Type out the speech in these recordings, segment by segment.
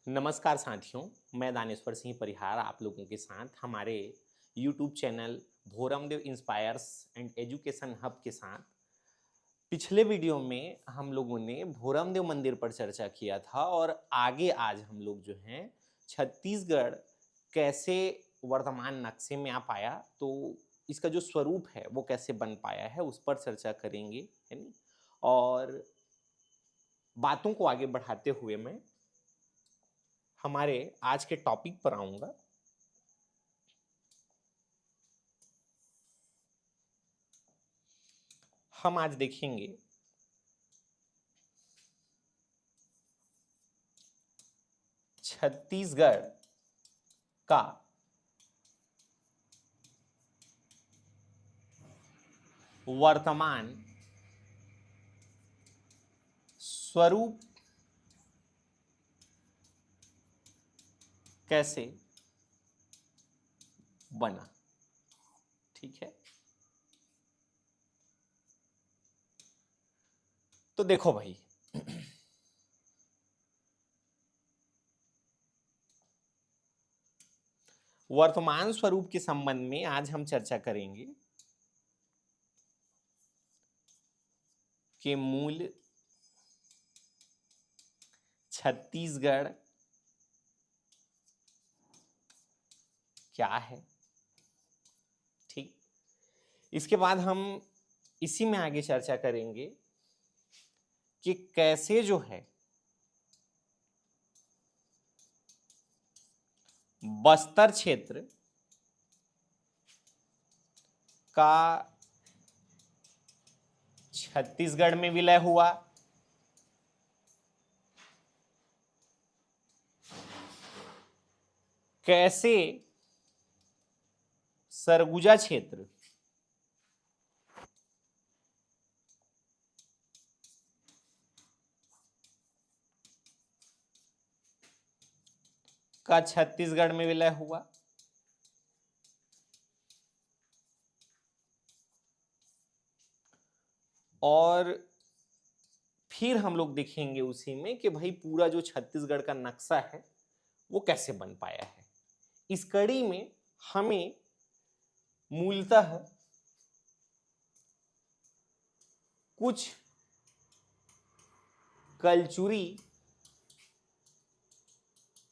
नमस्कार साथियों, मैं दानेश्वर सिंह परिहार आप लोगों के साथ हमारे YouTube channel Bhoramdev inspires and education hub के साथ पिछले वीडियो में हम लोगों ने भोरमदेव मंदिर पर चर्चा किया था और आगे आज हम लोग जो हैं छत्तीसगढ़ कैसे वर्तमान नक्शे में आ पाया, तो इसका जो स्वरूप है वो कैसे बन पाया है उस पर चर्चा करेंगे, है नहीं। और बातों को आगे बढ़ाते हुए मैं हमारे आज के टॉपिक पर आऊंगा। हम आज देखेंगे छत्तीसगढ़ का वर्तमान स्वरूप कैसे बना। ठीक है, तो देखो भाई, वर्तमान स्वरूप के संबंध में आज हम चर्चा करेंगे कि मूल छत्तीसगढ़ क्या है। ठीक, इसके बाद हम इसी में आगे चर्चा करेंगे कि कैसे जो है बस्तर क्षेत्र का छत्तीसगढ़ में विलय हुआ, कैसे सरगुजा क्षेत्र का छत्तीसगढ़ में विलय हुआ, और फिर हम लोग देखेंगे उसी में कि भाई पूरा जो छत्तीसगढ़ का नक्शा है वो कैसे बन पाया है। इस कड़ी में हमें मूलतः कुछ कलचुरी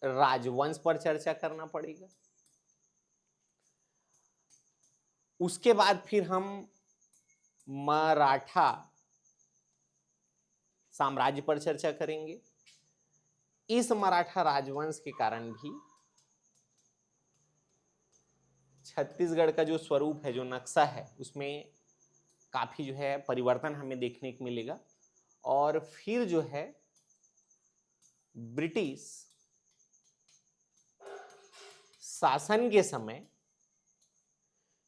राजवंश पर चर्चा करना पड़ेगा। उसके बाद फिर हम मराठा साम्राज्य पर चर्चा करेंगे। इस मराठा राजवंश के कारण भी छत्तीसगढ़ का जो स्वरूप है, जो नक्शा है, उसमें काफी जो है परिवर्तन हमें देखने को मिलेगा। और फिर जो है ब्रिटिश शासन के समय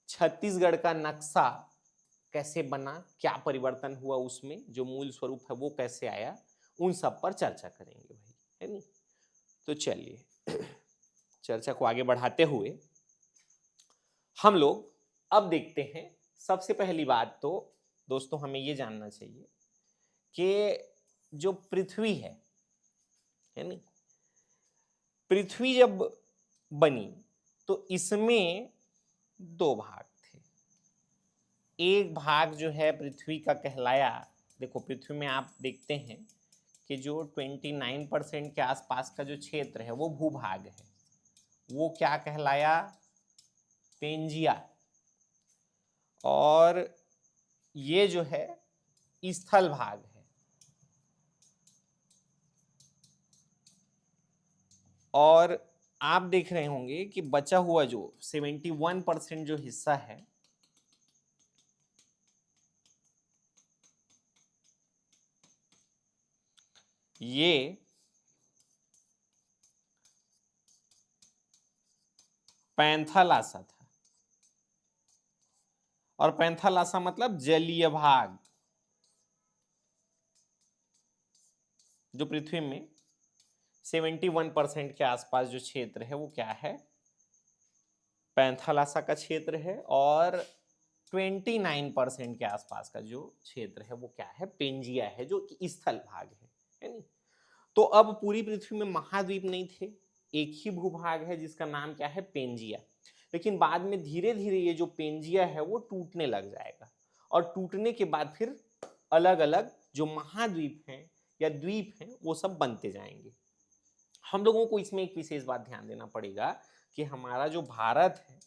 छत्तीसगढ़ का नक्शा कैसे बना, क्या परिवर्तन हुआ, उसमें जो मूल स्वरूप है वो कैसे आया, उन सब पर चर्चा करेंगे भाई, है नहीं। तो चलिए चर्चा को आगे बढ़ाते हुए हम लोग अब देखते हैं। सबसे पहली बात तो दोस्तों हमें ये जानना चाहिए कि जो पृथ्वी है नहीं, पृथ्वी जब बनी तो इसमें दो भाग थे। एक भाग जो है पृथ्वी का कहलाया, देखो पृथ्वी में आप देखते हैं कि जो 29% के आसपास का जो क्षेत्र है वो भूभाग है, वो क्या कहलाया, पेंजिया। और ये जो है स्थल भाग है। और आप देख रहे होंगे कि बचा हुआ जो 71% जो हिस्सा है ये पैंथालासा था। और पैंथालासा मतलब जलीय भाग, जो पृथ्वी में 71% के आसपास जो क्षेत्र है वो क्या है, पैंथालासा का क्षेत्र है। और 29% के आसपास का जो क्षेत्र है वो क्या है, पेंजिया है, जो कि स्थल भाग है नहीं। तो अब पूरी पृथ्वी में महाद्वीप नहीं थे, एक ही भूभाग है जिसका नाम क्या है, पेंजिया। लेकिन बाद में धीरे धीरे ये जो पेंजिया है वो टूटने लग जाएगा, और टूटने के बाद फिर अलग अलग जो महाद्वीप हैं या द्वीप हैं वो सब बनते जाएंगे। हम लोगों को इसमें एक विशेष बात ध्यान देना पड़ेगा कि हमारा जो भारत है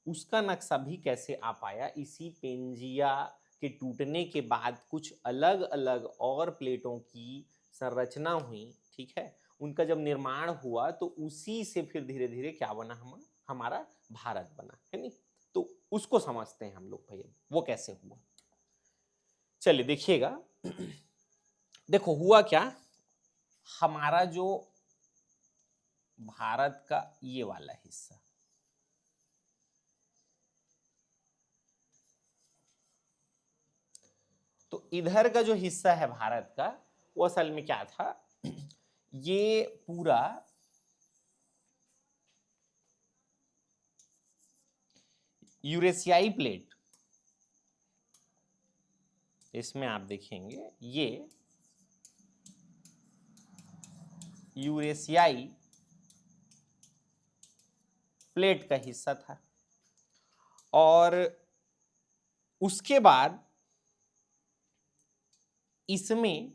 उसका नक्शा भी कैसे आ पाया, इसी पेंजिया के टूटने के बाद कुछ अलग अलग और प्लेटों की संरचना हुई, ठीक है, उनका जब निर्माण हुआ तो उसी से फिर धीरे धीरे क्या बना, हमारा भारत बना, है नहीं। तो उसको समझते हैं हम लोग भैया, वो कैसे हुआ। चलिए देखिएगा, देखो हुआ क्या, हमारा जो भारत का ये वाला हिस्सा, तो इधर का जो हिस्सा है भारत का वो असल में क्या था, ये पूरा यूरेशियाई प्लेट, इसमें आप देखेंगे ये यूरेशियाई प्लेट का हिस्सा था। और उसके बाद इसमें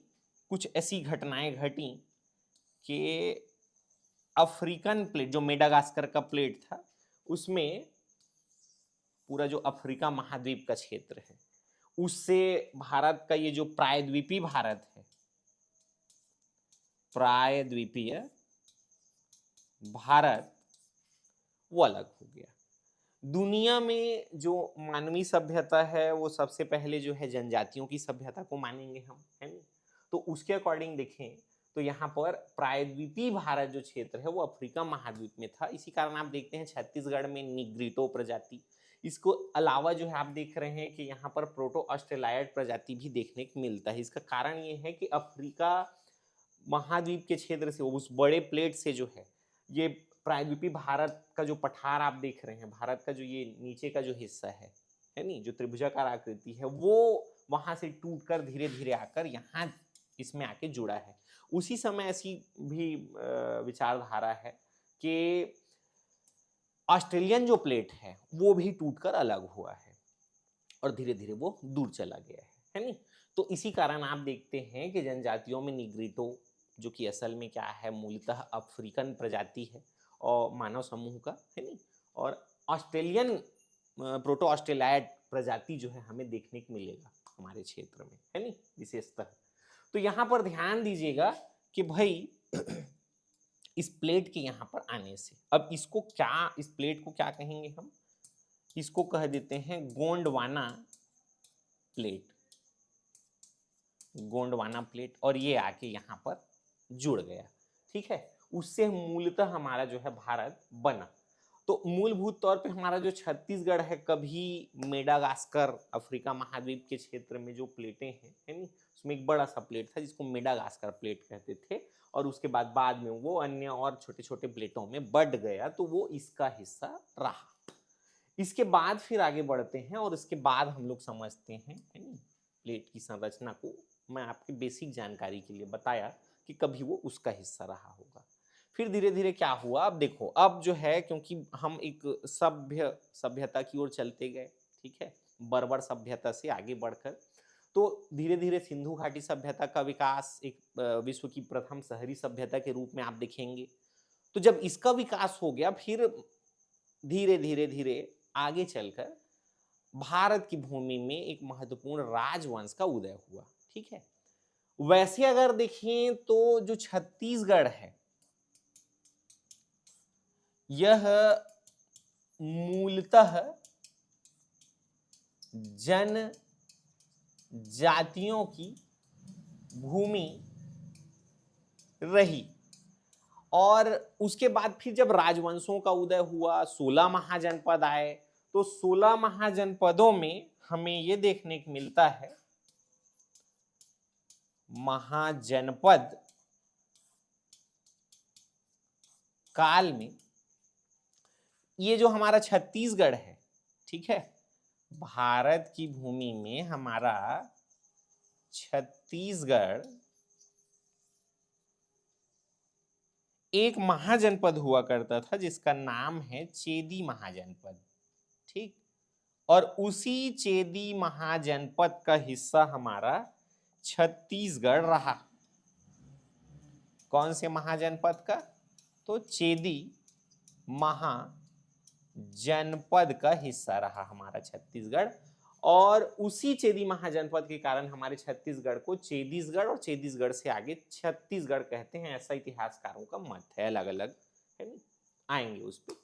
कुछ ऐसी घटनाएं घटी कि अफ्रीकन प्लेट, जो मेडागास्कर का प्लेट था, उसमें पूरा जो अफ्रीका महाद्वीप का क्षेत्र है उससे भारत का ये जो प्रायद्वीपीय भारत है, प्रायद्वीपीय भारत, वो अलग हो गया। दुनिया में जो मानवीय सभ्यता है वो सबसे पहले जो है जनजातियों की सभ्यता को मानेंगे हम, है नहीं। तो उसके अकॉर्डिंग देखें तो यहाँ पर प्रायद्वीपीय भारत जो क्षेत्र है वो अफ्रीका महाद्वीप में था। इसी कारण आप देखते हैं छत्तीसगढ़ में निग्रिटो प्रजाति, इसको अलावा जो है आप देख रहे हैं कि यहाँ पर प्रोटो ऑस्ट्रेलाइड प्रजाति भी देखने को मिलता है। इसका कारण ये है कि अफ्रीका महाद्वीप के क्षेत्र से, उस बड़े प्लेट से जो है ये प्रायद्वीपीय भारत का जो पठार आप देख रहे हैं, भारत का जो ये नीचे का जो हिस्सा है नहीं, जो त्रिभुजाकार आकृति है, वो वहां से टूटकर धीरे धीरे आकर यहाँ इसमें आके जुड़ा है। उसी समय ऐसी भी विचारधारा है कि ऑस्ट्रेलियन जो प्लेट है वो भी टूटकर अलग हुआ है और धीरे धीरे वो दूर चला गया है नहीं। तो इसी कारण आप देखते हैं कि जनजातियों में निग्रिटो, जो कि असल में क्या है, मूलतः अफ्रीकन प्रजाति है और मानव समूह का, है नहीं, और ऑस्ट्रेलियन प्रोटो ऑस्ट्रेलाइड प्रजाति जो है हमें देखने को मिलेगा हमारे क्षेत्र में, है नहीं, विशेषतः। तो यहाँ पर ध्यान दीजिएगा कि भाई इस प्लेट के यहाँ पर आने से, अब इसको क्या, इस प्लेट को क्या कहेंगे हम, इसको कह देते हैं गोंडवाना प्लेट, गोंडवाना प्लेट, और ये आके यहाँ पर जुड़ गया, ठीक है। उससे मूलतः हमारा जो है भारत बना। तो मूलभूत तौर पे हमारा जो छत्तीसगढ़ है, कभी मेडागास्कर अफ्रीका महाद्वीप के क्षेत्र में जो प्लेटें हैं, है नहीं, उसमें एक बड़ा सा प्लेट था जिसको मेडागास्कर प्लेट कहते थे, और उसके बाद में वो अन्य और छोटे छोटे प्लेटों में बढ़ गया, तो वो इसका हिस्सा रहा। इसके बाद फिर आगे बढ़ते हैं और इसके बाद हम लोग समझते हैं, है नहीं, प्लेट की संरचना को मैं आपकी बेसिक जानकारी के लिए बताया कि कभी वो उसका हिस्सा रहा होगा। फिर धीरे धीरे क्या हुआ, अब देखो, अब जो है क्योंकि हम एक सभ्यता की ओर चलते गए, ठीक है, बर्बर सभ्यता से आगे बढ़कर, तो धीरे धीरे सिंधु घाटी सभ्यता का विकास एक विश्व की प्रथम शहरी सभ्यता के रूप में आप देखेंगे। तो जब इसका विकास हो गया, फिर धीरे धीरे धीरे आगे चलकर भारत की भूमि में एक महत्वपूर्ण राजवंश का उदय हुआ, ठीक है। वैसे अगर देखें तो जो छत्तीसगढ़ है यह मूलतः जनजातियों की भूमि रही, और उसके बाद फिर जब राजवंशों का उदय हुआ, 16 महाजनपद आए, तो 16 महाजनपदों में हमें यह देखने को मिलता है, महाजनपद काल में ये जो हमारा छत्तीसगढ़ है, ठीक है, भारत की भूमि में हमारा छत्तीसगढ़ एक महाजनपद हुआ करता था जिसका नाम है चेदी महाजनपद, ठीक। और उसी चेदी महाजनपद का हिस्सा हमारा छत्तीसगढ़ रहा। कौन से महाजनपद का? तो चेदी महाजनपद का हिस्सा रहा हमारा छत्तीसगढ़। और उसी चेदी महाजनपद के कारण हमारे छत्तीसगढ़ को चेदीसगढ़ और चेदीसगढ़ से आगे छत्तीसगढ़ कहते हैं, ऐसा इतिहासकारों का मत है, अलग अलग है नहीं, आएंगे उस पर।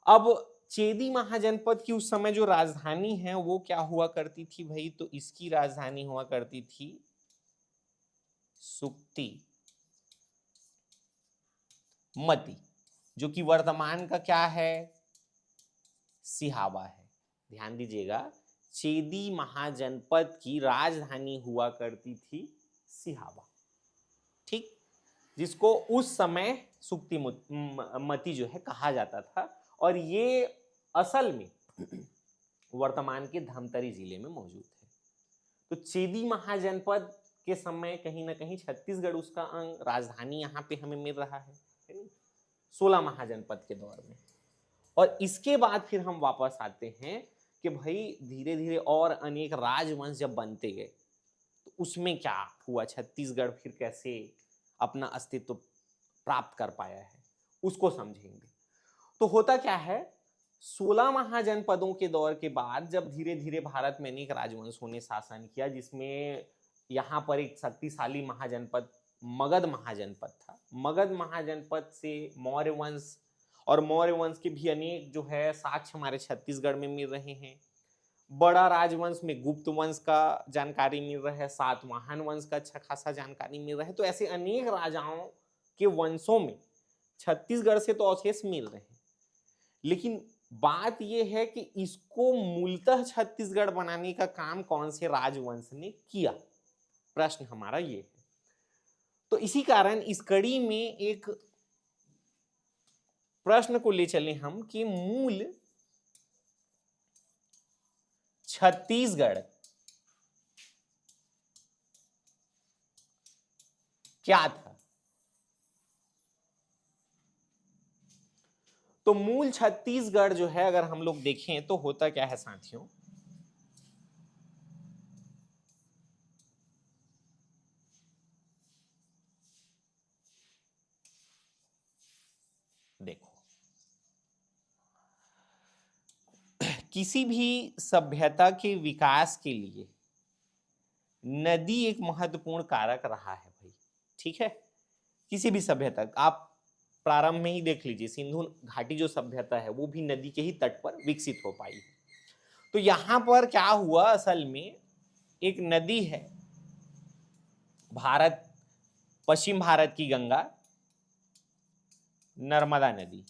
अब चेदी महाजनपद की उस समय जो राजधानी है वो क्या हुआ करती थी भाई? तो इसकी राजधानी हुआ करती थी सुक्ति मती, जो कि वर्तमान का क्या है? सिहावा है। ध्यान दीजिएगा, चेदी महाजनपद की राजधानी हुआ करती थी सिहावा, ठीक, जिसको उस समय सुक्ति मती जो है कहा जाता था। और ये असल में वर्तमान के धमतरी जिले में मौजूद है। तो चेदी महाजनपद के समय कहीं ना कहीं छत्तीसगढ़ उसका अंग, राजधानी यहाँ पे हमें मिल रहा है 16 महाजनपद के दौर में। और इसके बाद फिर हम वापस आते हैं कि भाई धीरे धीरे और अनेक राजवंश जब बनते गए तो उसमें क्या हुआ, छत्तीसगढ़ फिर कैसे अपना अस्तित्व प्राप्त कर पाया है, उसको समझेंगे। तो होता क्या है, 16 महाजनपदों के दौर के बाद जब धीरे धीरे भारत में अनेक राजवंशों ने शासन किया, जिसमें यहाँ पर एक शक्तिशाली महाजनपद मगध महाजनपद था। मगध महाजनपद से मौर्य वंश, और मौर्य वंश के भी अनेक जो है साक्ष्य हमारे छत्तीसगढ़ में मिल रहे हैं। बड़ा राजवंश में गुप्त वंश का जानकारी मिल रहा है, सातवाहन वंश का अच्छा खासा जानकारी मिल रहा है। तो ऐसे अनेक राजाओं के वंशों में छत्तीसगढ़ से तो अवशेष मिल रहे हैं, लेकिन बात यह है कि इसको मूलतः छत्तीसगढ़ बनाने का काम कौन से राजवंश ने किया, प्रश्न हमारा ये है। तो इसी कारण इस कड़ी में एक प्रश्न को ले चले हम कि मूल छत्तीसगढ़ क्या था? तो मूल छत्तीसगढ़ जो है अगर हम लोग देखें तो होता क्या है साथियों, देखो, किसी भी सभ्यता के विकास के लिए नदी एक महत्वपूर्ण कारक रहा है भाई, ठीक है। किसी भी सभ्यता, आप प्रारंभ में ही देख लीजिए, सिंधु घाटी जो सभ्यता है वो भी नदी के ही तट पर विकसित हो पाई है। तो यहां पर क्या हुआ, असल में एक नदी है भारत, पश्चिम भारत की गंगा, नर्मदा नदी।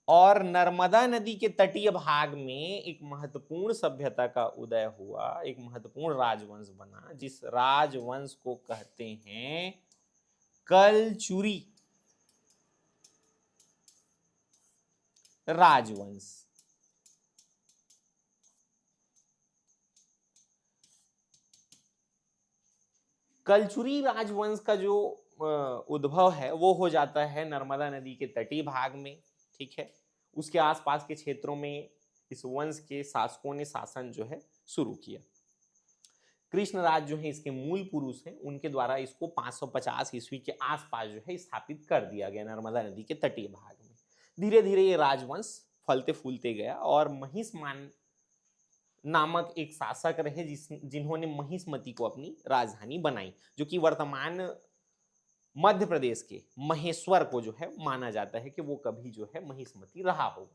और नर्मदा नदी के तटीय भाग में एक महत्वपूर्ण सभ्यता का उदय हुआ, एक महत्वपूर्ण राजवंश बना, जिस राजवंश को कहते हैं कलचुरी राजवंश। कलचुरी राजवंश का जो उद्भव है वो हो जाता है नर्मदा नदी के तटीय भाग में, ठीक है। उसके आसपास के क्षेत्रों में इस वंश के शासकों ने शासन जो है शुरू किया। कृष्णराज जो है इसके मूल पुरुष हैं, उनके द्वारा इसको 550 ईस्वी के आसपास जो है स्थापित कर दिया गया नर्मदा नदी के तटीय भाग में। धीरे धीरे ये राजवंश फलते फूलते गया और महिष्मान नामक एक शासक रहे जिन्होंने महिष्मती को अपनी राजधानी बनाई, जो कि वर्तमान मध्य प्रदेश के महेश्वर को जो है माना जाता है कि वो कभी जो है महिष्मती रहा हो।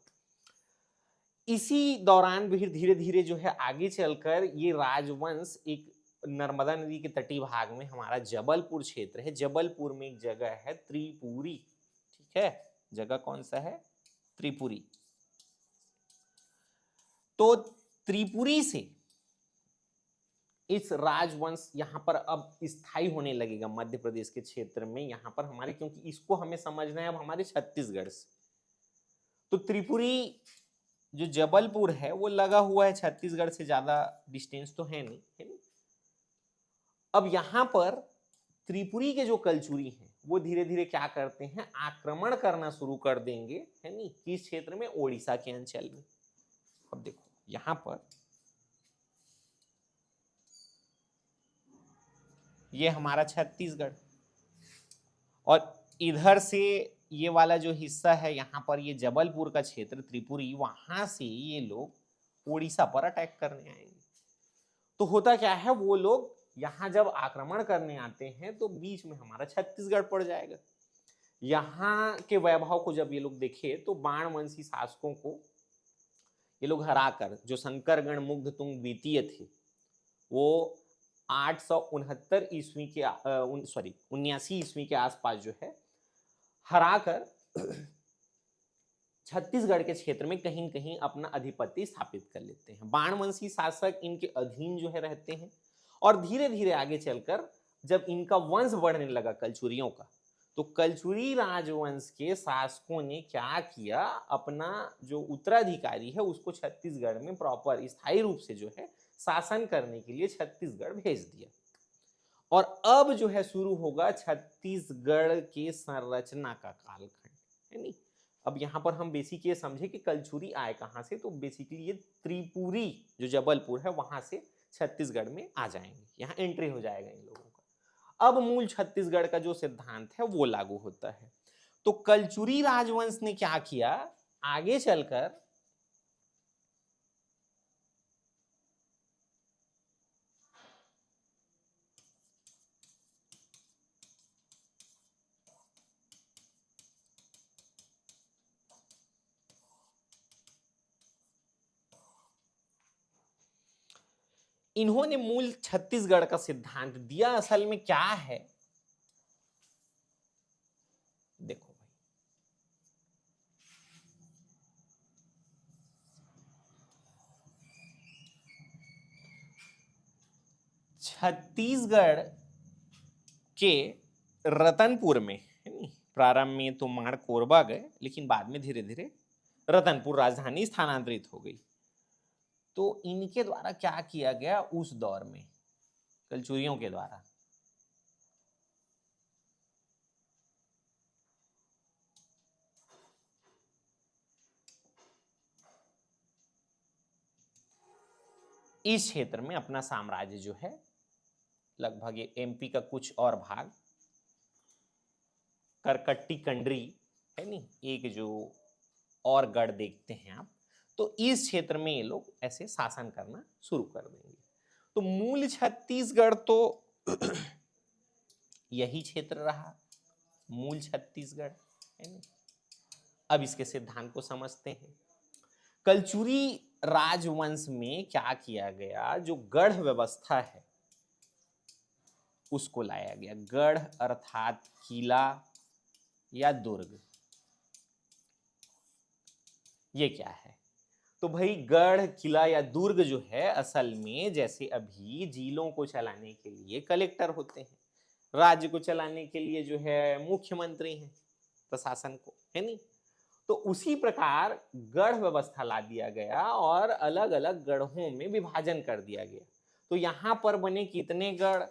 इसी दौरान भी धीरे धीरे जो है आगे चलकर ये राजवंश एक नर्मदा नदी के तटीय भाग में हमारा जबलपुर क्षेत्र है, जबलपुर में एक जगह है त्रिपुरी, ठीक है। जगह कौन सा है? त्रिपुरी। तो त्रिपुरी से इस राजवंश यहां पर अब स्थायी होने लगेगा मध्य प्रदेश के क्षेत्र में, यहां पर हमारे, क्योंकि इसको हमें समझना है अब हमारे छत्तीसगढ़ से। तो त्रिपुरी जो जबलपुर है वो लगा हुआ है छत्तीसगढ़ से, ज्यादा डिस्टेंस तो है नहीं, है नहीं। अब यहां पर त्रिपुरी के जो कलचुरी हैं वो धीरे धीरे क्या करते हैं, आक्रमण करना शुरू कर देंगे, है नी, किस क्षेत्र में, ओडिशा के अंचल में। अब देखो यहां पर ये हमारा छत्तीसगढ़, और इधर से ये वाला जो हिस्सा है यहाँ पर, ये जबलपुर का क्षेत्र त्रिपुरी, वहां से ये लोग उड़ीसा पर अटैक करने आएंगे। तो होता क्या है, वो लोग यहाँ जब आक्रमण करने आते हैं तो बीच में हमारा छत्तीसगढ़ पड़ जाएगा। यहाँ के वैभव को जब ये लोग देखे तो बाणवंशी शासकों को ये लोग हराकर, जो शंकरगण मुग्धतुंग द्वितीय थे, वो 869 ईस्वी के 79 ईस्वी के आसपास जो है हराकर छत्तीसगढ़ के क्षेत्र में कहीं कहीं अपना अधिपति स्थापित कर लेते हैं। बाणवंशी शासक इनके अधीन जो है रहते हैं, और धीरे धीरे आगे चलकर जब इनका वंश बढ़ने लगा कलचुरियों का, तो कलचुरी राजवंश के शासकों ने क्या किया, अपना जो उत्तराधिकारी है उसको छत्तीसगढ़ में प्रॉपर स्थायी रूप से जो है शासन करने के लिए छत्तीसगढ़ भेज दिया। और अब जो है शुरू होगा छत्तीसगढ़ के संरचना का कालखंड, है नी। अब यहाँ पर हम बेसिक ये समझे कि कलचुरी आए कहाँ से, तो बेसिकली ये त्रिपुरी जो जबलपुर है वहां से छत्तीसगढ़ में आ जाएंगे, यहाँ एंट्री हो जाएगा इन लोगों का। अब मूल छत्तीसगढ़ का जो सिद्धांत है वो लागू होता है। तो कलचुरी राजवंश ने क्या किया, आगे चलकर इन्होंने मूल छत्तीसगढ़ का सिद्धांत दिया। असल में क्या है, देखो भाई, छत्तीसगढ़ के रतनपुर में, है नी, प्रारंभ में तो माड़ कोरबा गए, लेकिन बाद में धीरे धीरे रतनपुर राजधानी स्थानांतरित हो गई। तो इनके द्वारा क्या किया गया उस दौर में, कलचुरियों के द्वारा, इस क्षेत्र में अपना साम्राज्य जो है, लगभग ये एमपी का कुछ और भाग, करकट्टी कंडरी, है नी, एक जो और गढ़ देखते हैं आप, तो इस क्षेत्र में ये लोग ऐसे शासन करना शुरू कर देंगे। तो मूल छत्तीसगढ़ तो यही क्षेत्र रहा, मूल छत्तीसगढ़, है नी। अब इसके सिद्धांत को समझते हैं। कलचुरी राजवंश में क्या किया गया, जो गढ़ व्यवस्था है उसको लाया गया। गढ़ अर्थात किला या दुर्ग, ये क्या है, तो भाई गढ़ किला या दुर्ग जो है, असल में जैसे अभी जिलों को चलाने के लिए कलेक्टर होते हैं, राज्य को चलाने के लिए जो है मुख्यमंत्री हैं, प्रशासन को, है नी। तो उसी प्रकार गढ़ व्यवस्था ला दिया गया और अलग अलग गढ़ों में विभाजन कर दिया गया। तो यहां पर बने कितने गढ़,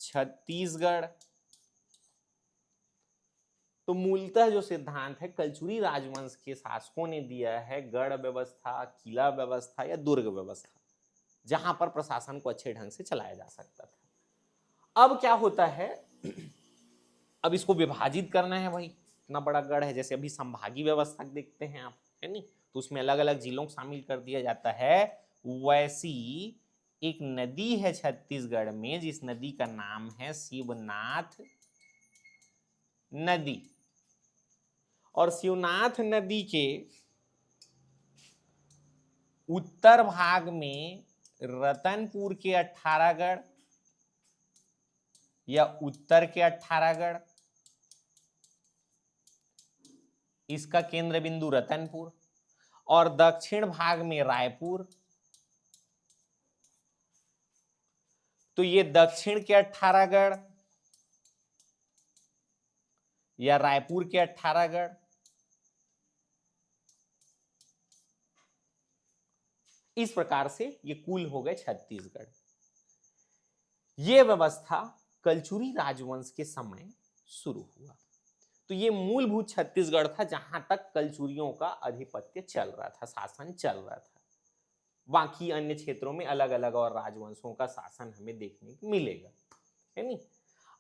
छत्तीसगढ़। तो मूलतः जो सिद्धांत है कलचुरी राजवंश के शासकों ने दिया है, गढ़ व्यवस्था, किला व्यवस्था या दुर्ग व्यवस्था, जहां पर प्रशासन को अच्छे ढंग से चलाया जा सकता था। अब क्या होता है, अब इसको विभाजित करना है भाई, इतना बड़ा गढ़ है, जैसे अभी संभागी व्यवस्था देखते हैं आप, है नी, तो उसमें अलग अलग जिलों को शामिल कर दिया जाता है। वैसी एक नदी है छत्तीसगढ़ में, जिस नदी का नाम है शिवनाथ नदी, और शिवनाथ नदी के उत्तर भाग में रतनपुर के 18 गढ़ या उत्तर के 18 गढ़, इसका केंद्र बिंदु रतनपुर, और दक्षिण भाग में रायपुर, तो ये दक्षिण के 18 गढ़ या रायपुर के 18 गढ़, इस प्रकार से ये कुल हो गए छत्तीसगढ़। ये व्यवस्था कलचुरी राजवंश के समय शुरू हुआ। तो ये मूलभूत छत्तीसगढ़ था जहां तक कलचुरियों का आधिपत्य चल रहा था, शासन चल रहा था। बाकी अन्य क्षेत्रों में अलग अलग और राजवंशों का शासन हमें देखने को मिलेगा, है नहीं।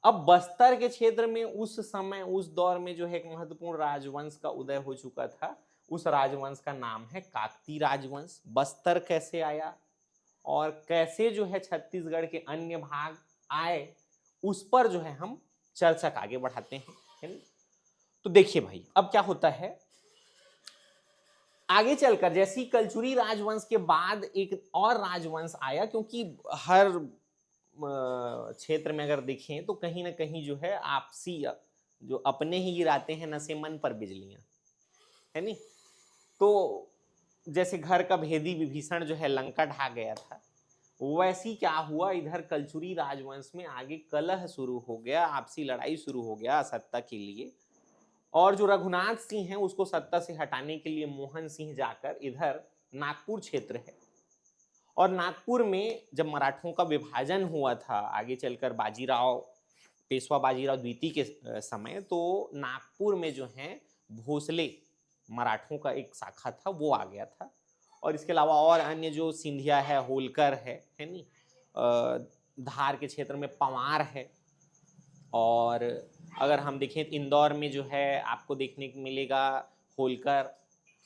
अब बस्तर के क्षेत्र में उस समय, उस दौर में जो है एक महत्वपूर्ण राजवंश का उदय हो चुका था। उस राजवंश का नाम है काकती राजवंश। बस्तर कैसे आया और कैसे जो है छत्तीसगढ़ के अन्य भाग आए, उस पर जो है हम चर्चा आगे बढ़ाते हैं, है नहीं। तो देखिए भाई, अब क्या होता है आगे चलकर, जैसी कलचुरी राजवंश के बाद एक और राजवंश आया, क्योंकि हर क्षेत्र में अगर देखें तो कहीं ना कहीं जो है आपसी जो अपने ही गिराते हैं नशे मन पर बिजलियां, है नहीं। तो जैसे घर का भेदी विभीषण जो है लंका ढा गया था, वैसी क्या हुआ, इधर कलचुरी राजवंश में आगे कलह शुरू हो गया, आपसी लड़ाई शुरू हो गया सत्ता के लिए। और जो रघुनाथ सिंह हैं उसको सत्ता से हटाने के लिए मोहन सिंह जाकर इधर नागपुर क्षेत्र है, और नागपुर में जब मराठों का विभाजन हुआ था आगे चलकर बाजीराव, पेशवा बाजीराव द्वितीय के समय, तो नागपुर में जो है भोसले मराठों का एक शाखा था वो आ गया था। और इसके अलावा और अन्य जो सिंधिया है, होलकर है नहीं, धार के क्षेत्र में पंवार है। और अगर हम देखें तो इंदौर में जो है आपको देखने को मिलेगा होलकर,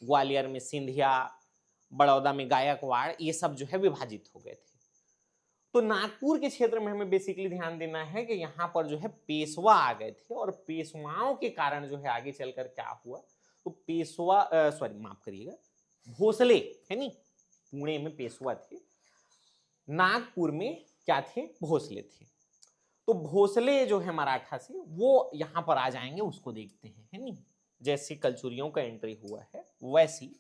ग्वालियर में सिंधिया, बड़ौदा में गायकवाड़, ये सब जो है विभाजित हो गए थे। तो नागपुर के क्षेत्र में हमें बेसिकली ध्यान देना है कि यहाँ पर जो है पेशवा आ गए थे, और पेशवाओं के कारण जो है आगे चलकर क्या हुआ, तो पेशवा सॉरी माफ करिएगा, भोसले, है नहीं, पुणे में पेशवा थे, नागपुर में क्या थे, भोसले थे। तो भोसले जो है मराठा से, वो यहां पर आ जाएंगे, उसको देखते हैं, है नहीं। जैसे कलचुरियों का एंट्री हुआ है वैसी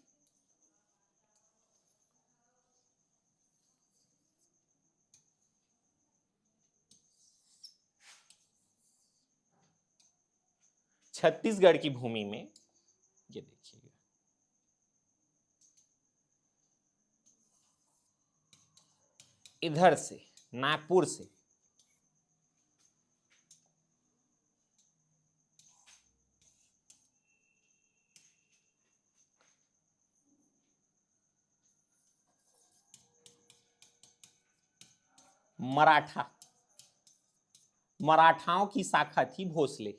छत्तीसगढ़ की भूमि में, ये देखिएगा, इधर से नागपुर से मराठाओं की शाखा थी भोसले।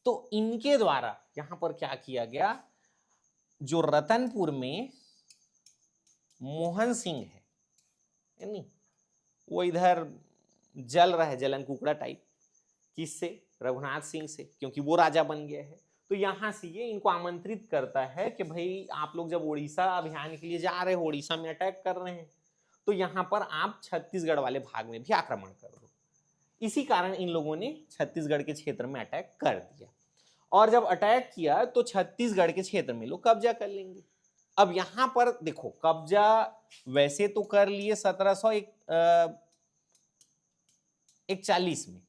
तो इनके द्वारा यहां पर क्या किया गया, जो रतनपुर में मोहन सिंह है नहीं, वो इधर जल रहा है जलन कुकड़ा टाइप, किससे, रघुनाथ सिंह से, क्योंकि वो राजा बन गया है। तो यहां से ये इनको आमंत्रित करता है कि भाई आप लोग जब उड़ीसा अभियान के लिए जा रहे हो, उड़ीसा में अटैक कर रहे हैं, तो यहां पर आप छत्तीसगढ़ वाले भाग में भी आक्रमण कर दो। इसी कारण इन लोगों ने छत्तीसगढ़ के क्षेत्र में अटैक कर दिया, और जब अटैक किया तो छत्तीसगढ़ के क्षेत्र में लोग कब्जा कर लेंगे। अब यहां पर देखो, कब्जा वैसे तो कर लिए 1741 में,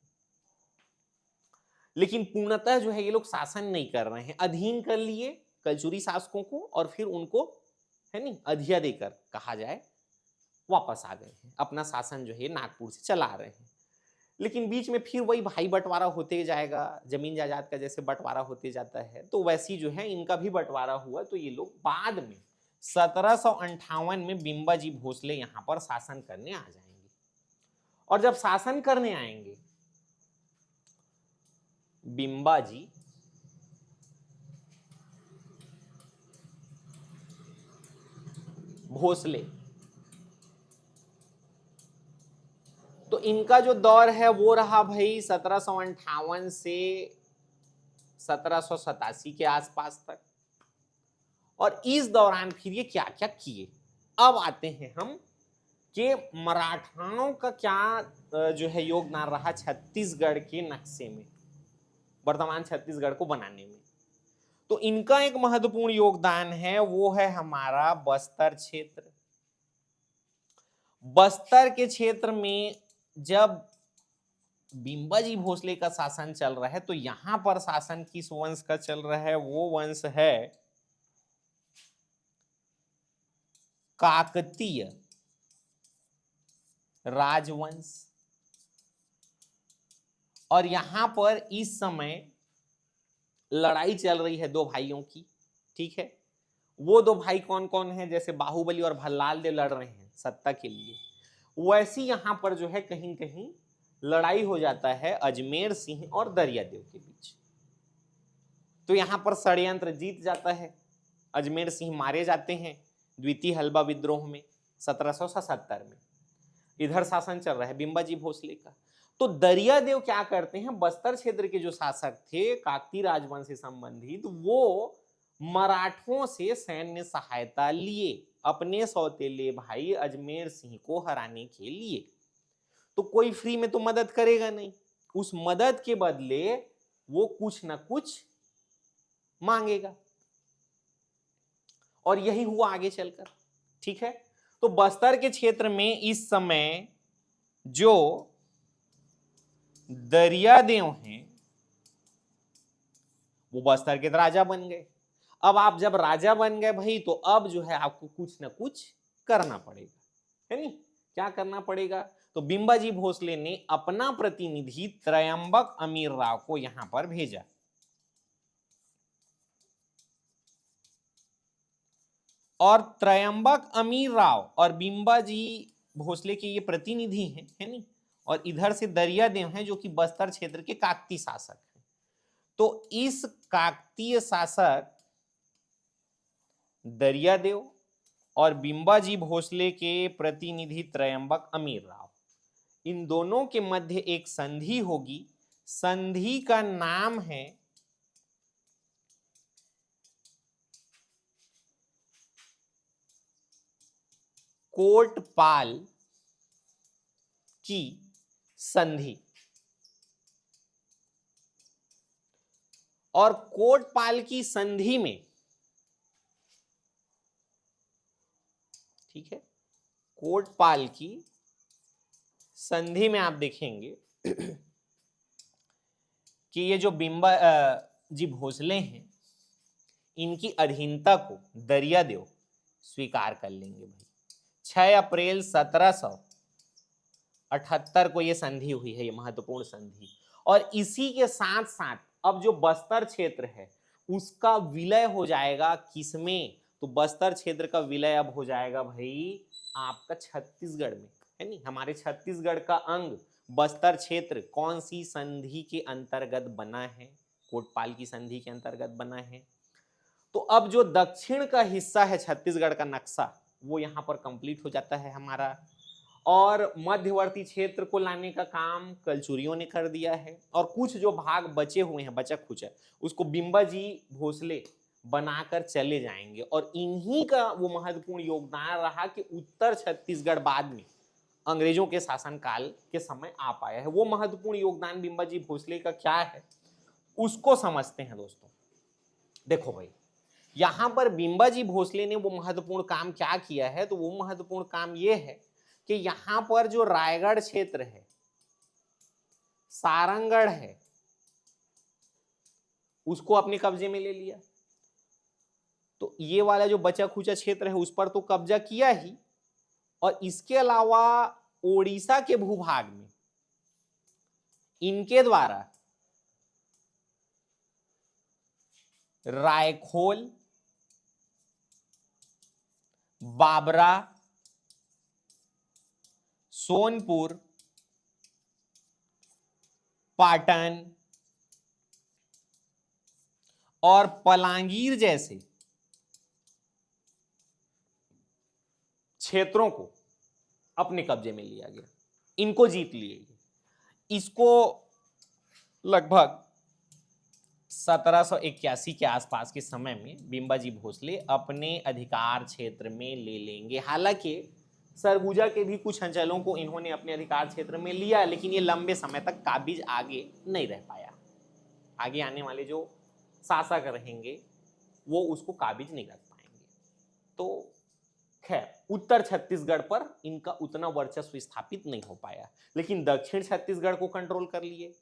लेकिन पूर्णतः जो है ये लोग शासन नहीं कर रहे हैं, अधीन कर लिए कलचुरी शासकों को, और फिर उनको, है नहीं, अधिया देकर कहा जाए, वापस आ गए हैं, अपना शासन जो है नागपुर से चला रहे हैं। लेकिन बीच में फिर वही भाई बंटवारा होते जाएगा, जमीन जायदाद का जैसे बंटवारा होते जाता है, तो वैसी जो है इनका भी बंटवारा हुआ। तो ये लोग बाद में 1758 में बिंबाजी भोसले यहां पर शासन करने आ जाएंगे, और जब शासन करने आएंगे बिंबाजी भोसले, तो इनका जो दौर है वो रहा भाई 1758 से 1787 के आसपास तक। और इस दौरान फिर ये क्या क्या किए, अब आते हैं हम कि मराठाओं का क्या जो है योगदान रहा छत्तीसगढ़ के नक्शे में, वर्तमान छत्तीसगढ़ को बनाने में। तो इनका एक महत्वपूर्ण योगदान है, वो है हमारा बस्तर क्षेत्र। बस्तर के क्षेत्र में जब बिंबाजी भोसले का शासन चल रहा है, तो यहां पर शासन किस वंश का चल रहा है, वो वंश है काकतीय राजवंश। और यहां पर इस समय लड़ाई चल रही है दो भाइयों की, ठीक है। वो दो भाई कौन कौन है, जैसे बाहुबली और भल्लाल देव लड़ रहे हैं सत्ता के लिए, वैसी यहां पर जो है कहीं कहीं लड़ाई हो जाता है अजमेर सिंह और दरियादेव के बीच। तो यहां पर षड्यंत्र जीत जाता है, अजमेर सिंह मारे जाते हैं द्वितीय हलबा विद्रोह में 1777 में। इधर शासन चल रहा है बिंबाजी भोसले का। तो दरियादेव क्या करते हैं, बस्तर क्षेत्र के जो शासक थे काकतीय राजवंश से संबंधित, वो मराठों से सैन्य सहायता लिए अपने सौतेले भाई अजमेर सिंह को हराने के लिए। तो कोई फ्री में तो मदद करेगा नहीं, उस मदद के बदले वो कुछ ना कुछ मांगेगा, और यही हुआ आगे चलकर, ठीक है। तो बस्तर के क्षेत्र में इस समय जो दरियादेव हैं वो बस्तर के राजा बन गए। अब आप जब राजा बन गए भाई, तो अब जो है आपको कुछ ना कुछ करना पड़ेगा, है नहीं? क्या करना पड़ेगा? तो बिंबाजी भोसले ने अपना प्रतिनिधि त्रयंबक अमीर राव को यहां पर भेजा। और त्रयंबक अमीर राव और बिंबाजी भोसले के ये प्रतिनिधि हैं, है नहीं? और इधर से दरियादेव हैं जो कि बस्तर क्षेत्र के काकतीय शासक हैं। तो इस काकतीय शासक दरियादेव और बिंबाजी भोसले के प्रतिनिधि त्रयंबक अमीर राव, इन दोनों के मध्य एक संधि होगी। संधि का नाम है कोटपाल की संधि। और कोटपाल की संधि में, ठीक है, कोटपाल की संधि में आप देखेंगे कि ये जो बिंबा जी भोसले हैं, इनकी अधीनता को दरियादेव स्वीकार कर लेंगे भाई। 6 अप्रैल 1778 को ये संधि हुई है, ये महत्वपूर्ण संधि। और इसी के साथ साथ अब जो बस्तर क्षेत्र है उसका विलय हो जाएगा किसमें? तो बस्तर क्षेत्र का विलय अब हो जाएगा भाई आपका छत्तीसगढ़ में, है नहीं? हमारे छत्तीसगढ़ का अंग बस्तर क्षेत्र कौन सी संधि के अंतर्गत बना है? कोटपाल की संधि के अंतर्गत बना है। तो अब जो दक्षिण का हिस्सा है छत्तीसगढ़ का नक्शा, वो यहाँ पर कंप्लीट हो जाता है हमारा। और मध्यवर्ती क्षेत्र को लाने का काम कलचुरियों ने कर दिया है। और कुछ जो भाग बचे हुए हैं, बचा खुचा, उसको बिंबाजी भोसले बनाकर चले जाएंगे। और इन्हीं का वो महत्वपूर्ण योगदान रहा कि उत्तर छत्तीसगढ़ बाद में अंग्रेजों के शासनकाल के समय आ पाया है। वो महत्वपूर्ण योगदान बिंबाजी भोसले का क्या है, उसको समझते हैं दोस्तों। देखो भाई, यहां पर बिंबाजी भोसले ने वो महत्वपूर्ण काम क्या किया है, तो वो महत्वपूर्ण काम ये है कि यहां पर जो रायगढ़ क्षेत्र है, सारंगढ़ है, उसको अपने कब्जे में ले लिया। तो ये वाला जो बचा खुचा क्षेत्र है उस पर तो कब्जा किया ही, और इसके अलावा ओडिशा के भूभाग में इनके द्वारा रायखोल, बाबरा, सोनपुर, पाटन और पलांगीर जैसे क्षेत्रों को अपने कब्जे में लिया गया। इनको जीत लिए। इसको लगभग 1781 के आसपास के समय में बिंबाजी भोसले अपने अधिकार क्षेत्र में ले लेंगे। हालांकि सरगुजा के भी कुछ अंचलों को इन्होंने अपने अधिकार क्षेत्र में लिया, लेकिन ये लंबे समय तक काबिज आगे नहीं रह पाया। आगे आने वाले जो शासक रहेंगे वो उसको काबिज नहीं रख पाएंगे। तो खैर, उत्तर छत्तीसगढ़ पर इनका उतना वर्चस्व स्थापित नहीं हो पाया, लेकिन दक्षिण छत्तीसगढ़ को कंट्रोल कर लिए।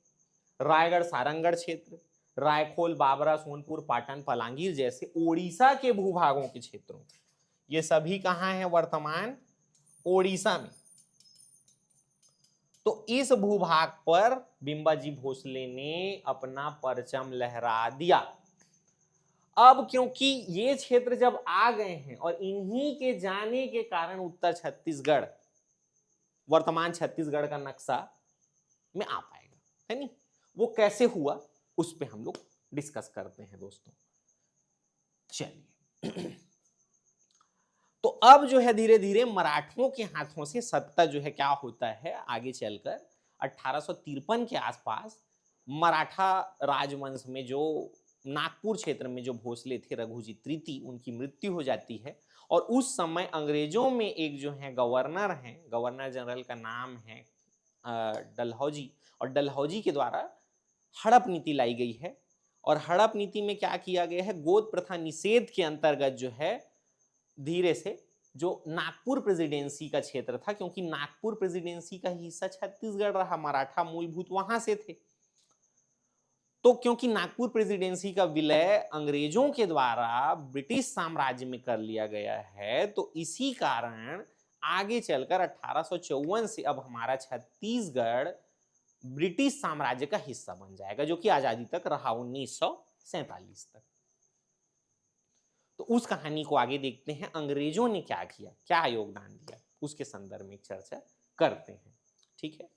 रायगढ़, सारंगढ़ क्षेत्र, रायखोल, बाबरा, सोनपुर, पाटन, पलांगीर जैसे ओडिशा के भूभागों के क्षेत्रों, ये सभी कहां हैं? वर्तमान ओडिशा में। तो इस भूभाग पर बिंबाजी भोसले ने अपना परचम लहरा दिया। अब क्योंकि ये क्षेत्र जब आ गए हैं और इन्हीं के जाने के कारण उत्तर छत्तीसगढ़ वर्तमान छत्तीसगढ़ का नक्शा में आ पाएगा, है नहीं? वो कैसे हुआ उस पे हम लोग डिस्कस करते हैं दोस्तों। चलिए तो अब जो है धीरे धीरे मराठों के हाथों से सत्ता जो है क्या होता है आगे चलकर 1853 के आसपास मराठा राजवंश में जो नागपुर क्षेत्र में जो भोसले थे रघुजी तृतीय उनकी मृत्यु हो जाती है। और उस समय अंग्रेजों में एक जो है गवर्नर हैं, गवर्नर जनरल का नाम है डलहौजी, और डलहौजी के द्वारा हड़प नीति लाई गई है। और हड़प नीति में क्या किया गया है, गोद प्रथा निषेध के अंतर्गत जो है धीरे से जो नागपुर प्रेसिडेंसी का क्षेत्र था, क्योंकि नागपुर प्रेसिडेंसी का हिस्सा छत्तीसगढ़ रहा, मराठा मूलभूत वहां से थे, तो क्योंकि नागपुर प्रेसिडेंसी का विलय अंग्रेजों के द्वारा ब्रिटिश साम्राज्य में कर लिया गया है, तो इसी कारण आगे चलकर 1854 से अब हमारा छत्तीसगढ़ ब्रिटिश साम्राज्य का हिस्सा बन जाएगा, जो कि आजादी तक रहा 1947 तक। तो उस कहानी को आगे देखते हैं, अंग्रेजों ने क्या किया, क्या योगदान दिया, उसके संदर्भ में चर्चा करते हैं। ठीक है,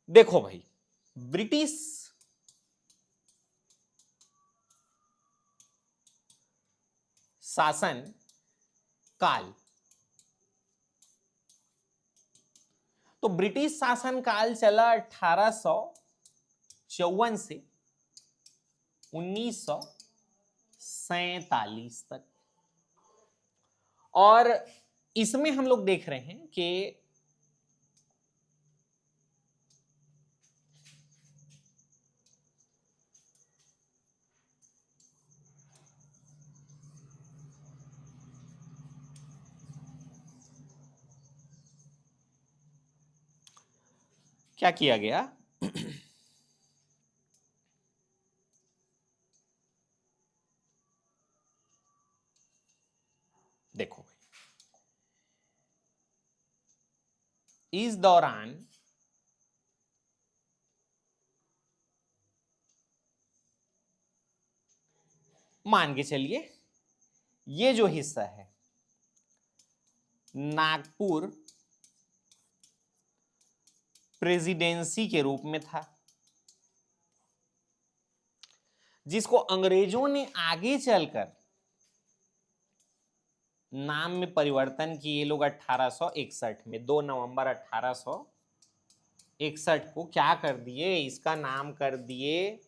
देखो भाई, ब्रिटिश शासन काल, तो ब्रिटिश शासन काल चला 1854 से 1947 तक। और इसमें हम लोग देख रहे हैं कि क्या किया गया, देखो इस दौरान मान के चलिए ये जो हिस्सा है नागपुर प्रेसिडेंसी के रूप में था, जिसको अंग्रेजों ने आगे चलकर नाम में परिवर्तन किए लोग 1861 में, 2 नवंबर 1861 को क्या कर दिए, इसका नाम कर दिए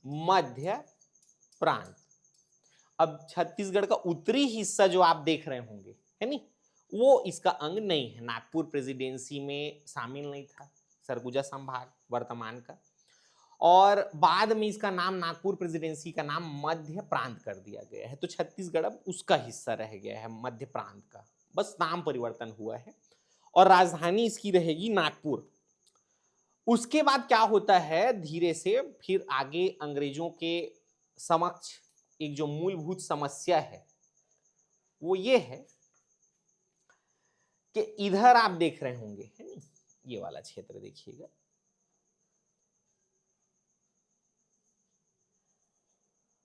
मध्य प्रांत। अब छत्तीसगढ़ का उत्तरी हिस्सा जो आप देख रहे होंगे, है नी, वो इसका अंग नहीं है, नागपुर प्रेसिडेंसी में शामिल नहीं था, सरगुजा संभाग वर्तमान का। और बाद में इसका नाम, नागपुर प्रेसिडेंसी का नाम मध्य प्रांत कर दिया गया है। तो छत्तीसगढ़ अब उसका हिस्सा रह गया है, मध्य प्रांत का, बस नाम परिवर्तन हुआ है। और राजधानी इसकी रहेगी नागपुर। उसके बाद क्या होता है, धीरे से फिर आगे अंग्रेजों के समक्ष एक जो मूलभूत समस्या है वो ये है कि इधर आप देख रहे होंगे, है नी, ये वाला क्षेत्र देखिएगा,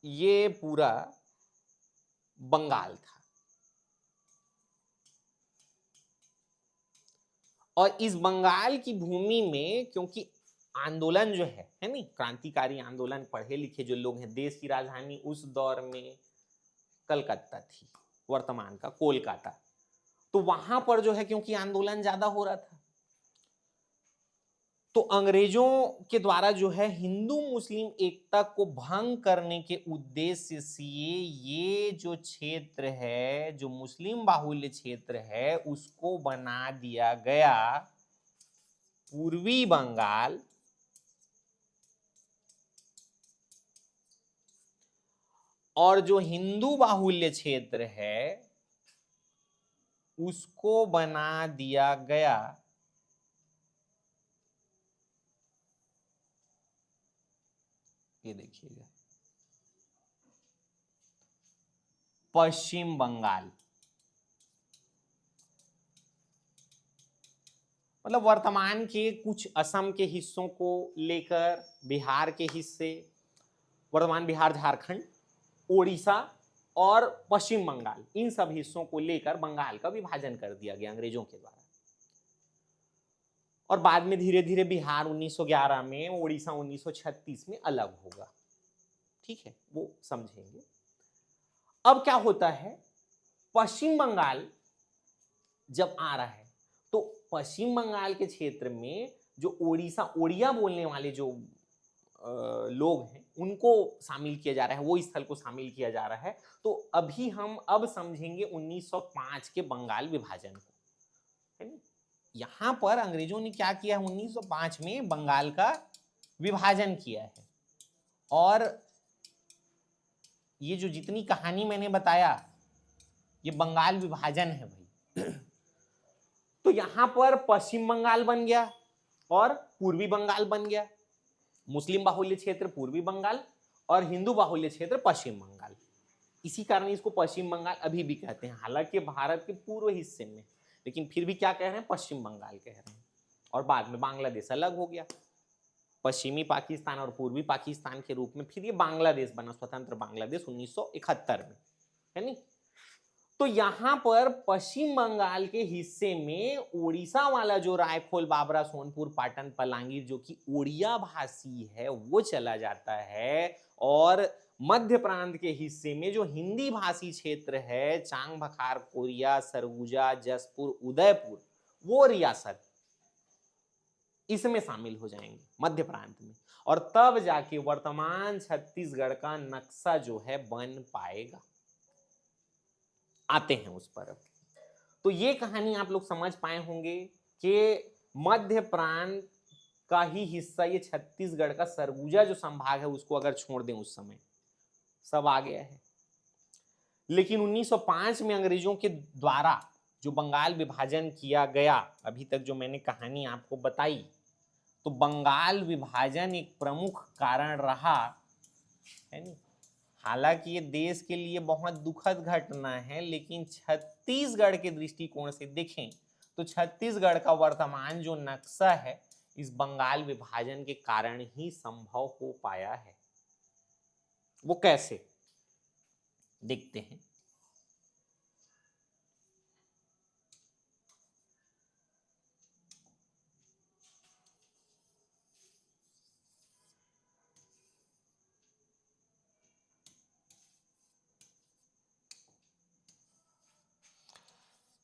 ये पूरा बंगाल था। और इस बंगाल की भूमि में क्योंकि आंदोलन जो है नी, क्रांतिकारी आंदोलन, पढ़े लिखे जो लोग हैं, देश की राजधानी उस दौर में कलकत्ता थी, वर्तमान का कोलकाता, तो वहां पर जो है क्योंकि आंदोलन ज्यादा हो रहा था, तो अंग्रेजों के द्वारा जो है हिंदू मुस्लिम एकता को भंग करने के उद्देश्य से ये जो क्षेत्र है, जो मुस्लिम बाहुल्य क्षेत्र है, उसको बना दिया गया पूर्वी बंगाल और जो हिंदू बाहुल्य क्षेत्र है उसको बना दिया गया ये देखिएगा पश्चिम बंगाल। मतलब वर्तमान के कुछ असम के हिस्सों को लेकर बिहार के हिस्से, वर्तमान बिहार, झारखंड, ओडिशा और पश्चिम बंगाल, इन सब हिस्सों को लेकर बंगाल का विभाजन कर दिया गया अंग्रेजों के द्वारा। और बाद में धीरे धीरे बिहार 1911 में, ओडिशा 1936 में अलग होगा। ठीक है, वो समझेंगे। अब क्या होता है, पश्चिम बंगाल जब आ रहा है तो पश्चिम बंगाल के क्षेत्र में जो ओडिया बोलने वाले जो लोग हैं उनको शामिल किया जा रहा है, वो स्थल को शामिल किया जा रहा है। तो अभी हम अब समझेंगे 1905 के बंगाल विभाजन को, है ना। यहां पर अंग्रेजों ने क्या किया, 1905 में बंगाल का विभाजन किया है। और ये जो जितनी कहानी मैंने बताया ये बंगाल विभाजन है भाई। तो यहां पर पश्चिम बंगाल बन गया और पूर्वी बंगाल बन गया। मुस्लिम बाहुल्य क्षेत्र पूर्वी बंगाल और हिंदू बाहुल्य क्षेत्र पश्चिम बंगाल। इसी कारण इसको पश्चिम बंगाल अभी भी कहते हैं, हालांकि भारत के पूर्व हिस्से में, लेकिन फिर भी क्या कह रहे हैं, पश्चिम बंगाल कह रहे हैं। और बाद में बांग्लादेश अलग हो गया, पश्चिमी पाकिस्तान और पूर्वी पाकिस्तान के रूप में फिर ये बांग्लादेश बना, स्वतंत्र बांग्लादेश 1971 में, है नहीं। तो यहां पर पश्चिम बंगाल के हिस्से में ओडिशा वाला जो रायखोल, बाबरा, सोनपुर, पाटन, पलांगीर जो कि ओडिया भाषी है वो चला जाता है। और मध्य प्रांत के हिस्से में जो हिंदी भाषी क्षेत्र है, चांग बखार, कोरिया, सरगुजा, जसपुर, उदयपुर, वो रियासत इसमें शामिल हो जाएंगे मध्य प्रांत में। और तब जाके वर्तमान छत्तीसगढ़ का नक्शा जो है बन पाएगा। आते हैं उस पर। तो ये कहानी आप लोग समझ पाए होंगे कि मध्य प्रांत का ही हिस्सा ये छत्तीसगढ़ का सरगुजा जो संभाग है उसको अगर छोड़ दें उस समय सब आ गया है। लेकिन 1905 में अंग्रेजों के द्वारा जो बंगाल विभाजन किया गया, अभी तक जो मैंने कहानी आपको बताई, तो बंगाल विभाजन एक प्रमुख कारण रहा, है नहीं। हालांकि ये देश के लिए बहुत दुखद घटना है, लेकिन छत्तीसगढ़ के दृष्टिकोण से देखें तो छत्तीसगढ़ का वर्तमान जो नक्शा है इस बंगाल विभाजन के कारण ही संभव हो पाया है। वो कैसे, देखते हैं।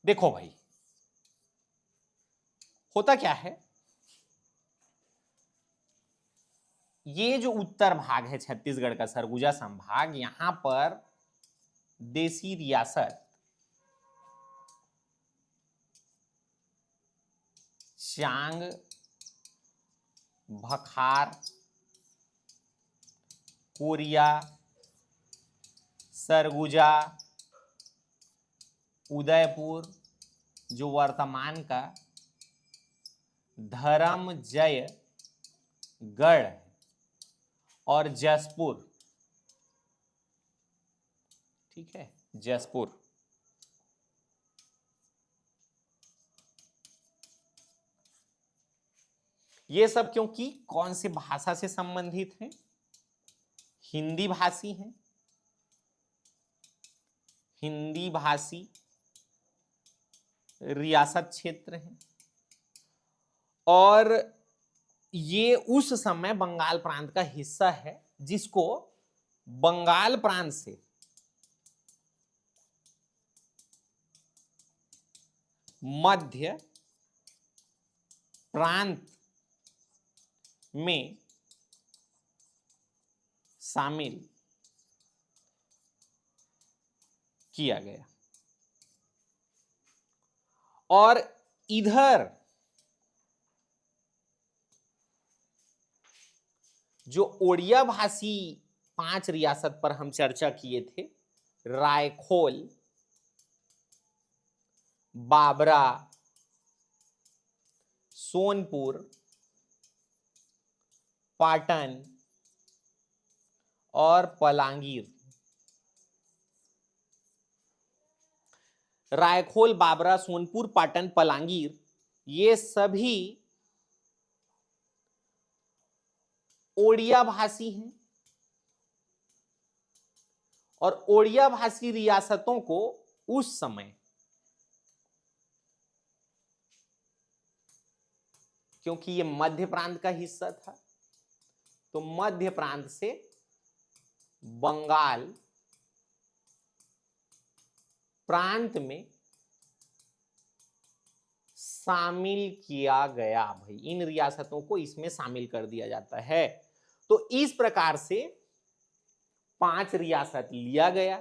देखो भाई, होता क्या है, ये जो उत्तर भाग है छत्तीसगढ़ का सरगुजा संभाग, यहां पर देसी रियासत चांग बखार, कोरिया, सरगुजा, उदयपुर जो वर्तमान का धर्मजय गढ़ और जसपुर, ठीक है, जसपुर, ये सब क्योंकि कौन सी भाषा से संबंधित हैं, हिंदी भाषी हैं, हिंदी भाषी रियासत क्षेत्र है। और ये उस समय बंगाल प्रांत का हिस्सा है जिसको बंगाल प्रांत से मध्य प्रांत में शामिल किया गया। और इधर जो ओडिया भाषी 5 रियासत पर हम चर्चा किए थे, रायखोल, बाबरा, सोनपुर, पाटन और पलांगीर। रायखोल, बाबरा, सोनपुर, पाटन, पलांगीर ये सभी ओडिया भाषी हैं और ओडिया भाषी रियासतों को उस समय, क्योंकि ये मध्य प्रांत का हिस्सा था, तो मध्य प्रांत से बंगाल प्रांत में शामिल किया गया। भाई इन रियासतों को इसमें शामिल कर दिया जाता है। तो इस प्रकार से 5 रियासत लिया गया,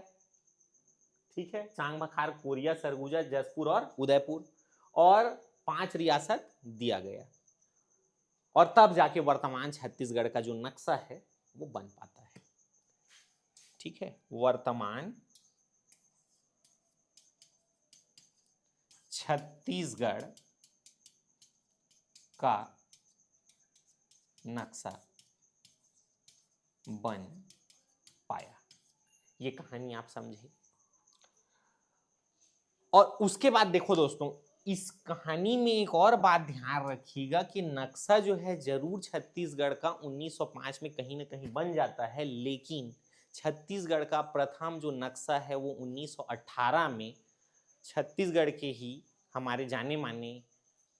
ठीक है, चांग बखार, कोरिया, सरगुजा, जसपुर और उदयपुर, और 5 रियासत दिया गया, और तब जाके वर्तमान छत्तीसगढ़ का जो नक्शा है वो बन पाता है। ठीक है, वर्तमान छत्तीसगढ़ का नक्शा बन पाया। ये कहानी आप समझे। और उसके बाद देखो दोस्तों, इस कहानी में एक और बात ध्यान रखिएगा कि नक्शा जो है जरूर छत्तीसगढ़ का 1905 में कहीं ना कहीं बन जाता है, लेकिन छत्तीसगढ़ का प्रथम जो नक्शा है वो 1918 में छत्तीसगढ़ के ही हमारे जाने माने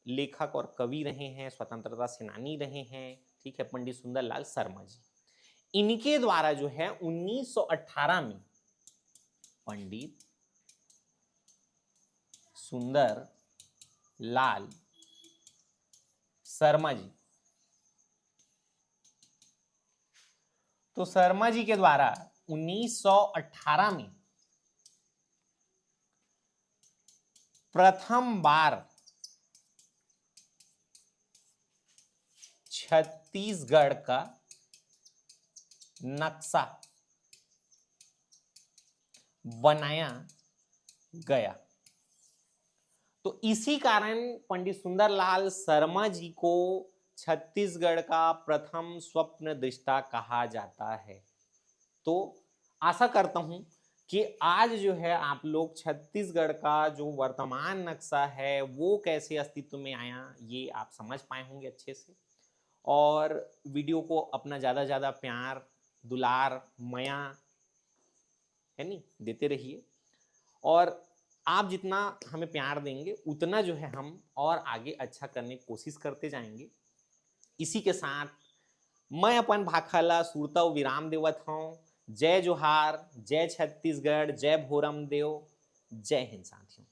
लेखक और कवि रहे हैं, स्वतंत्रता सेनानी रहे हैं, ठीक है, पंडित सुंदरलाल शर्मा जी, इनके द्वारा जो है 1918 में पंडित सुंदर लाल शर्मा जी, तो शर्मा जी के द्वारा 1918 में प्रथम बार छत्तीसगढ़ का नक्शा बनाया गया। तो इसी कारण पंडित सुंदरलाल शर्मा जी को छत्तीसगढ़ का प्रथम स्वप्न दृष्टा कहा जाता है। तो आशा करता हूं कि आज जो है आप लोग छत्तीसगढ़ का जो वर्तमान नक्शा है वो कैसे अस्तित्व में आया ये आप समझ पाए होंगे अच्छे से। और वीडियो को अपना ज़्यादा प्यार, दुलार, माया, है नहीं, देते रहिए। और आप जितना हमें प्यार देंगे उतना जो है हम और आगे अच्छा करने की कोशिश करते जाएंगे। इसी के साथ मैं अपन भाखाला सुरता विराम देवत हूँ। जय जोहार, जय छत्तीसगढ़, जय भोरम देव, जय हिंद साथियों।